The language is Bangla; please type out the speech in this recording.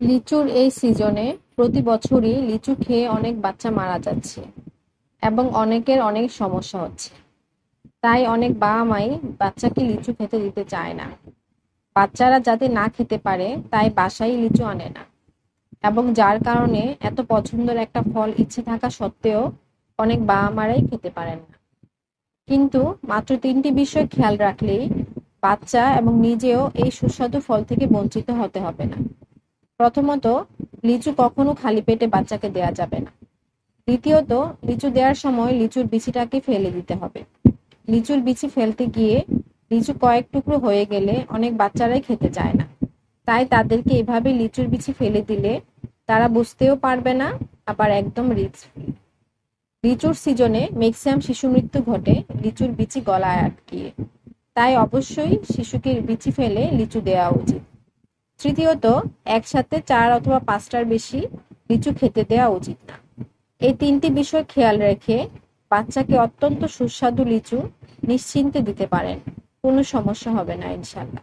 লিচুর এই সিজনে প্রতি বছরই লিচু খেয়ে অনেক বাচ্চা মারা যাচ্ছে এবং অনেকের অনেক সমস্যা হচ্ছে। তাই অনেক বাবা মাই বাচ্চাকে লিচু খেতে দিতে চায় না। বাচ্চারা যাতে না খেতে পারে তাই বাসায় লিচু আনে না, এবং যার কারণে এত পছন্দের একটা ফল ইচ্ছে থাকা সত্ত্বেও অনেক বাবা মারাই খেতে পারেন না। কিন্তু মাত্র ৩টি বিষয় খেয়াল রাখলেই বাচ্চা এবং নিজেও এই সুস্বাদু ফল থেকে বঞ্চিত হতে হবে না। প্রথমত, লিচু কখনো খালি পেটে বাচ্চাকে দেয়া যাবে না। দ্বিতীয়ত, লিচু দেওয়ার সময় লিচুর বিচিটাকে ফেলে দিতে হবে। লিচুর বিচি ফেলতে গিয়ে লিচু কয়েক টুকরো হয়ে গেলে অনেক বাচ্চারাই খেতে চায় না। তাই তাদেরকে এভাবে লিচুর বিচি ফেলে দিলে তারা বুঝতেও পারবে না, আবার একদম রিস্ক ফ্রি। লিচুর সিজনে ম্যাক্সিমাম শিশু মৃত্যু ঘটে লিচুর বিচি গলায় আটকিয়ে। তাই অবশ্যই শিশুকে বিচি ফেলে লিচু দেওয়া উচিত। তৃতীয়ত, একসাথে ৪ অথবা ৫টার বেশি লিচু খেতে দেওয়া উচিত না। এই ৩টি বিষয় খেয়াল রেখে বাচ্চাকে অত্যন্ত সুস্বাদু লিচু নিশ্চিন্তে দিতে পারেন। কোনো সমস্যা হবে না ইনশাল্লাহ।